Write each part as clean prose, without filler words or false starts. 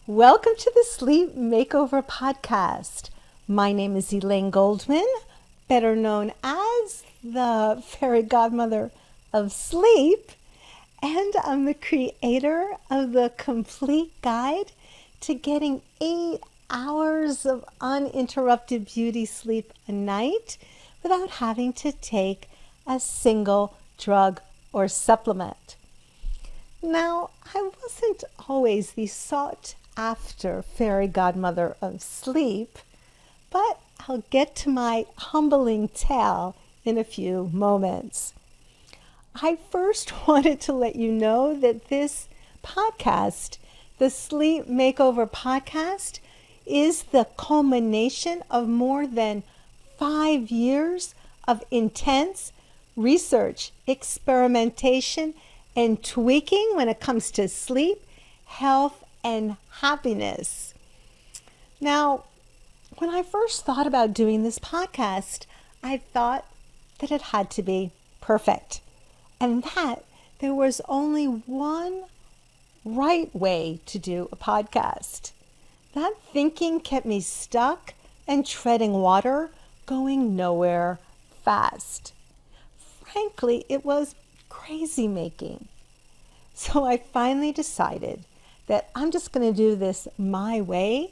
Welcome to the Sleep Makeover Podcast. My name is Elaine Goldman, better known as the Fairy Godmother of Sleep, and I'm the creator of the complete guide to getting 8 hours of uninterrupted beauty sleep a night without having to take a single drug or supplement. Now, I wasn't always the sought after Fairy Godmother of Sleep, but I'll get to my humbling tale in a few moments. I first wanted to let you know that this podcast, the Sleep Makeover Podcast, is the culmination of more than 5 years of intense research, experimentation, and tweaking when it comes to sleep, health, and happiness. Now, when I first thought about doing this podcast, I thought that it had to be perfect and that there was only one right way to do a podcast. That thinking kept me stuck and treading water, going nowhere fast. Frankly, it was crazy making. So I finally decided that I'm just going to do this my way.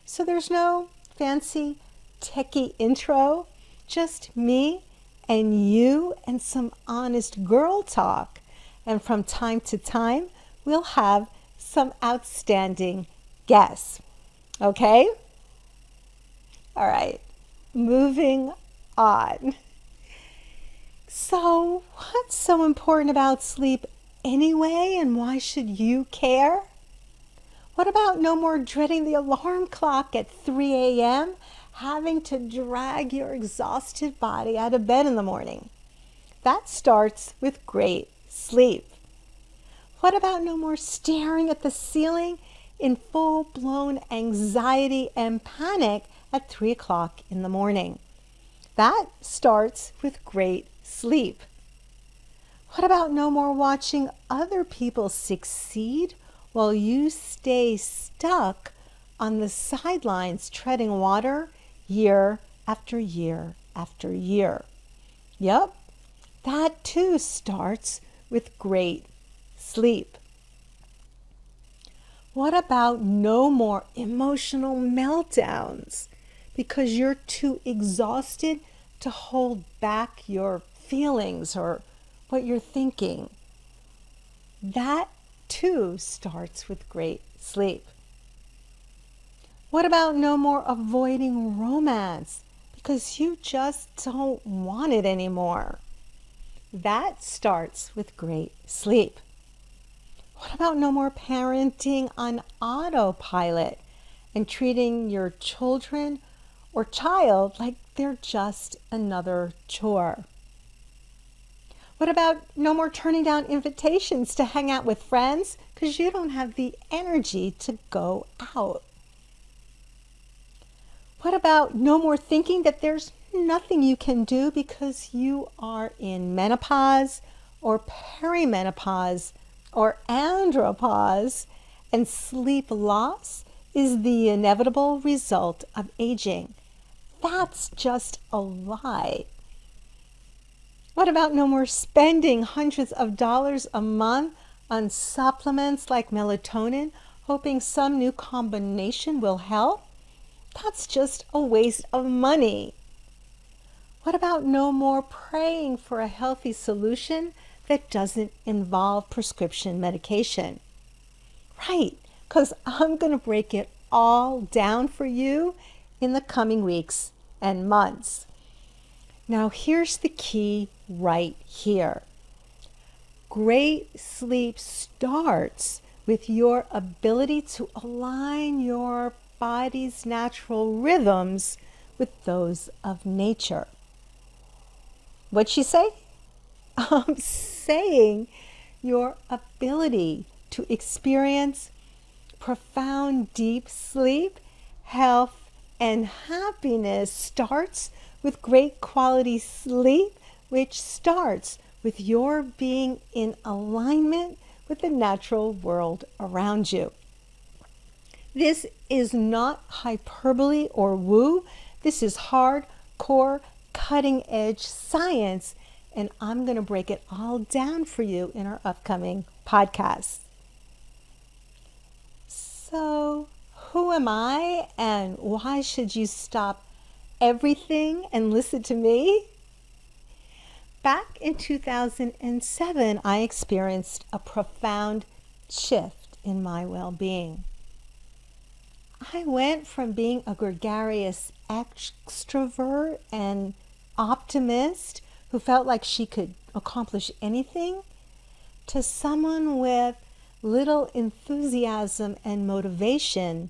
So there's no fancy techie intro, just me and you and some honest girl talk. And from time to time, we'll have some outstanding guests. Okay? All right, moving on. So, what's so important about sleep anyway, and why should you care? What about no more dreading the alarm clock at 3 a.m., having to drag your exhausted body out of bed in the morning? That starts with great sleep. What about no more staring at the ceiling in full-blown anxiety and panic at 3 o'clock in the morning? That starts with great sleep. What about no more watching other people succeed while you stay stuck on the sidelines treading water year after year after year? Yep, that too starts with great sleep. What about no more emotional meltdowns because you're too exhausted to hold back your feelings or what you're thinking? That too starts with great sleep. What about no more avoiding romance because you just don't want it anymore? That starts with great sleep. What about no more parenting on autopilot and treating your children or child like they're just another chore? What about no more turning down invitations to hang out with friends because you don't have the energy to go out? What about no more thinking that there's nothing you can do because you are in menopause or perimenopause or andropause and sleep loss is the inevitable result of aging? That's just a lie. What about no more spending hundreds of dollars a month on supplements like melatonin, hoping some new combination will help? That's just a waste of money. What about no more praying for a healthy solution that doesn't involve prescription medication? Right, because I'm going to break it all down for you in the coming weeks and months. Now, here's the key right here. Great sleep starts with your ability to align your body's natural rhythms with those of nature. What'd she say? I'm saying your ability to experience profound deep sleep, health, and happiness starts with great quality sleep, which starts with your being in alignment with the natural world around you. This is not hyperbole or woo. This is hardcore, cutting-edge science, and I'm going to break it all down for you in our upcoming podcasts. So, who am I, and why should you stop everything and listen to me? Back in 2007, I experienced a profound shift in my well-being. I went from being a gregarious extrovert and optimist who felt like she could accomplish anything to someone with little enthusiasm and motivation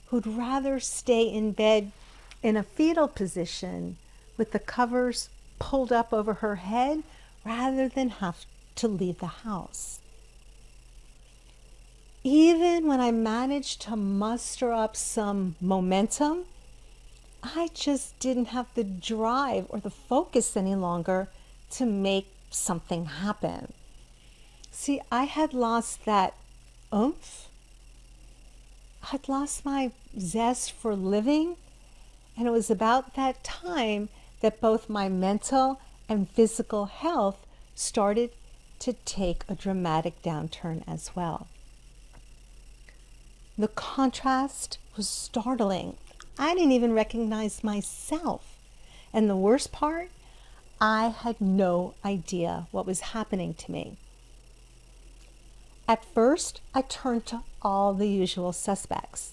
who'd rather stay in bed in a fetal position with the covers pulled up over her head rather than have to leave the house. Even when I managed to muster up some momentum, I just didn't have the drive or the focus any longer to make something happen. See, I had lost that oomph. I'd lost my zest for living, and it was about that time that both my mental and physical health started to take a dramatic downturn as well. The contrast was startling. I didn't even recognize myself. And the worst part, I had no idea what was happening to me. At first, I turned to all the usual suspects.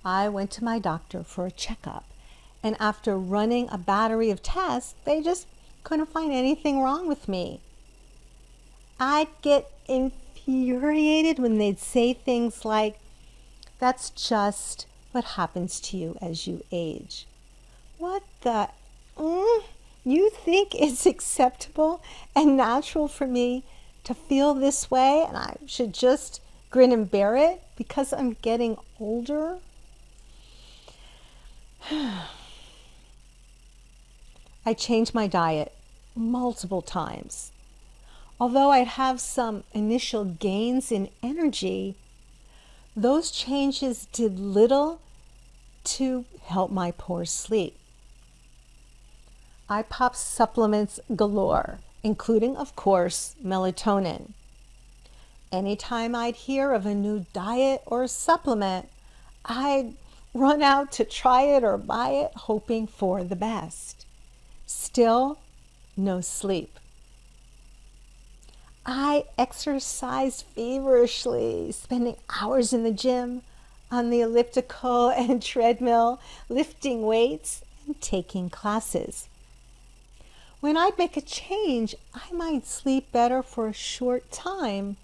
I went to my doctor for a checkup, and after running a battery of tests, they just couldn't find anything wrong with me. I'd get infuriated when they'd say things like, "That's just what happens to you as you age." What the? You think it's acceptable and natural for me to feel this way and I should just grin and bear it because I'm getting older? I changed my diet multiple times. Although I'd have some initial gains in energy, those changes did little to help my poor sleep. I popped supplements galore, including, of course, melatonin. Anytime I'd hear of a new diet or supplement, I'd run out to try it or buy it, hoping for the best. Still, no sleep. I exercised feverishly, spending hours in the gym, on the elliptical and treadmill, lifting weights and taking classes. When I'd make a change, I might sleep better for a short time,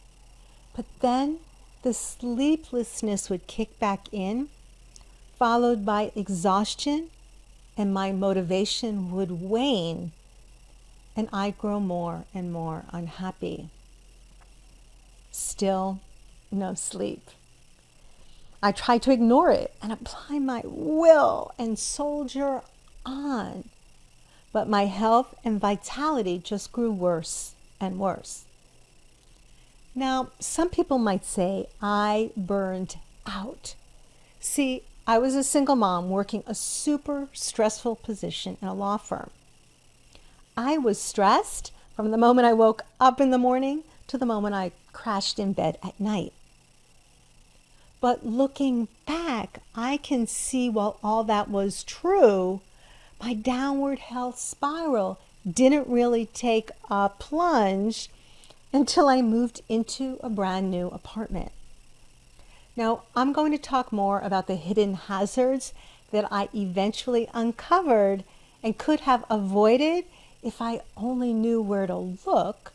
but then the sleeplessness would kick back in, followed by exhaustion, and my motivation would wane, and I'd grow more and more unhappy. Still, no sleep. I tried to ignore it and apply my will and soldier on, but my health and vitality just grew worse and worse. Now, some people might say I burned out. See, I was a single mom working a super stressful position in a law firm. I was stressed from the moment I woke up in the morning to the moment I crashed in bed at night. But looking back, I can see while all that was true, my downward health spiral didn't really take a plunge until I moved into a brand new apartment. Now, I'm going to talk more about the hidden hazards that I eventually uncovered and could have avoided if I only knew where to look.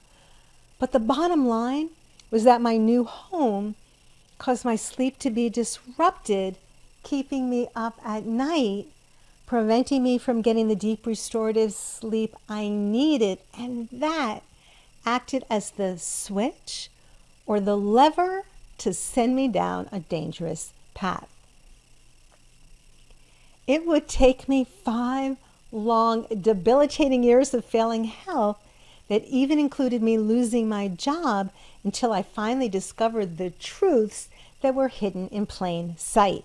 But the bottom line was that my new home caused my sleep to be disrupted, keeping me up at night, preventing me from getting the deep restorative sleep I needed, and that acted as the switch or the lever to send me down a dangerous path. It would take me 5 long, debilitating years of failing health that even included me losing my job until I finally discovered the truths that were hidden in plain sight.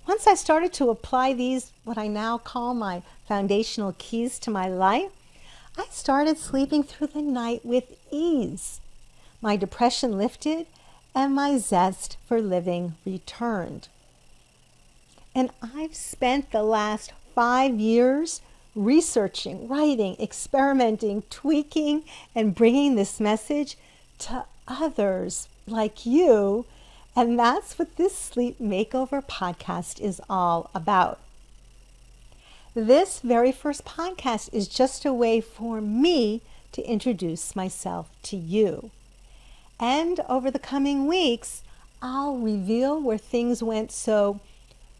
Once I started to apply these, what I now call my foundational keys to my life, I started sleeping through the night with ease. My depression lifted and my zest for living returned. And I've spent the last 5 years researching, writing, experimenting, tweaking, and bringing this message to others like you. And that's what this Sleep Makeover podcast is all about. This very first podcast is just a way for me to introduce myself to you. And over the coming weeks, I'll reveal where things went so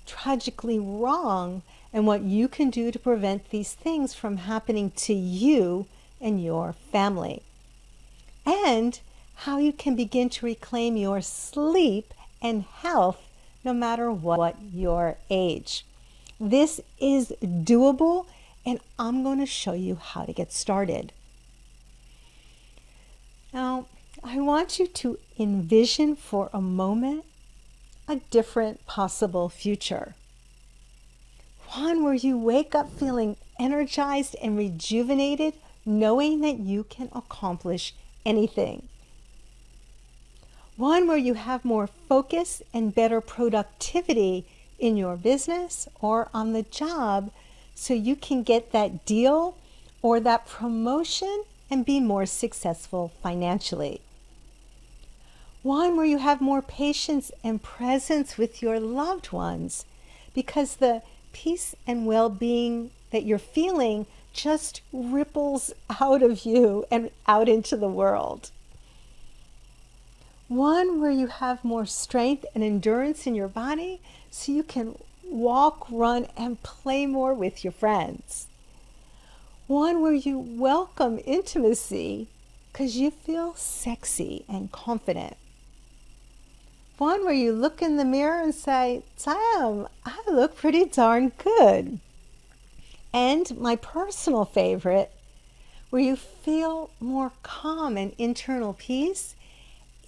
tragically wrong and what you can do to prevent these things from happening to you and your family. And how you can begin to reclaim your sleep and health no matter what your age. This is doable, and I'm going to show you how to get started. Now, I want you to envision for a moment a different possible future. One where you wake up feeling energized and rejuvenated, knowing that you can accomplish anything. One where you have more focus and better productivity in your business or on the job so you can get that deal or that promotion and be more successful financially. One where you have more patience and presence with your loved ones because the peace and well-being that you're feeling just ripples out of you and out into the world. One where you have more strength and endurance in your body so you can walk, run, and play more with your friends. One where you welcome intimacy because you feel sexy and confident. One where you look in the mirror and say, "Damn, I look pretty darn good." And my personal favorite, where you feel more calm and internal peace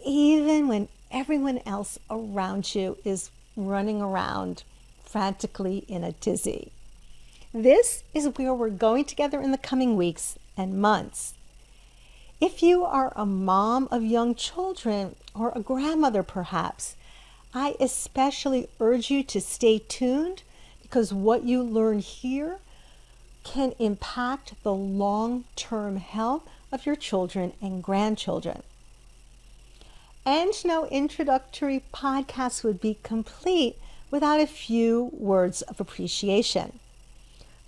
even when everyone else around you is running around frantically in a tizzy. This is where we're going together in the coming weeks and months. If you are a mom of young children or a grandmother perhaps, I especially urge you to stay tuned because what you learn here can impact the long-term health of your children and grandchildren. And no introductory podcast would be complete without a few words of appreciation.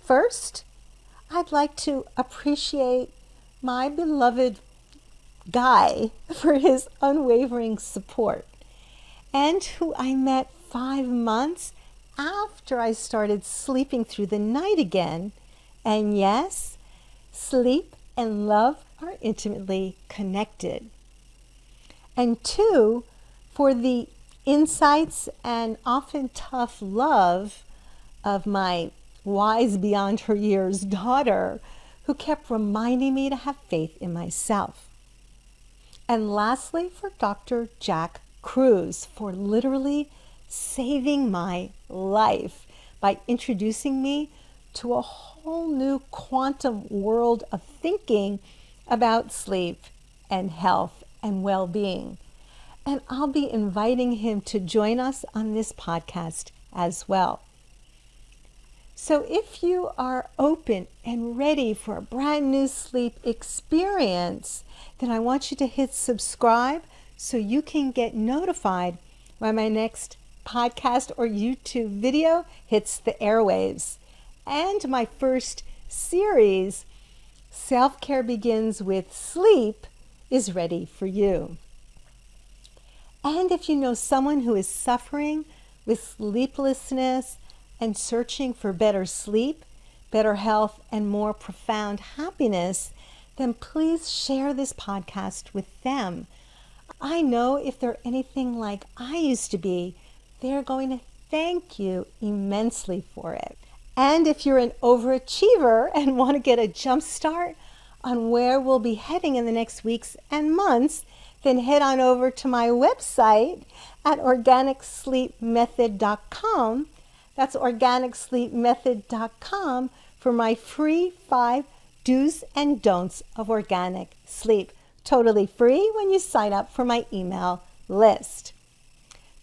First, I'd like to appreciate my beloved Guy for his unwavering support, and who I met 5 months after I started sleeping through the night again. And yes, sleep and love are intimately connected. And 2, for the insights and often tough love of my wise beyond her years daughter, who kept reminding me to have faith in myself. And lastly, for Dr. Jack Cruz for literally saving my life by introducing me to a whole new quantum world of thinking about sleep and health and well-being. And I'll be inviting him to join us on this podcast as well. So if you are open and ready for a brand new sleep experience, then I want you to hit subscribe so you can get notified when my next podcast or YouTube video hits the airwaves. And my first series, Self-Care Begins with Sleep, is ready for you. And if you know someone who is suffering with sleeplessness and searching for better sleep, better health, and more profound happiness, then please share this podcast with them. I know if they're anything like I used to be, they're going to thank you immensely for it. And if you're an overachiever and want to get a jump start on where we'll be heading in the next weeks and months, then head on over to my website at organicsleepmethod.com. That's organicsleepmethod.com for my free 5 do's and don'ts of organic sleep. Totally free when you sign up for my email list.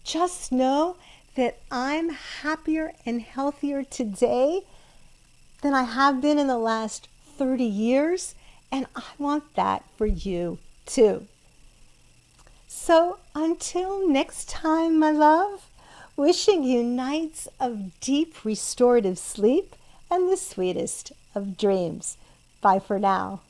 Just know that I'm happier and healthier today than I have been in the last 30 years, and I want that for you too. So until next time, my love, wishing you nights of deep restorative sleep and the sweetest of dreams. Bye for now.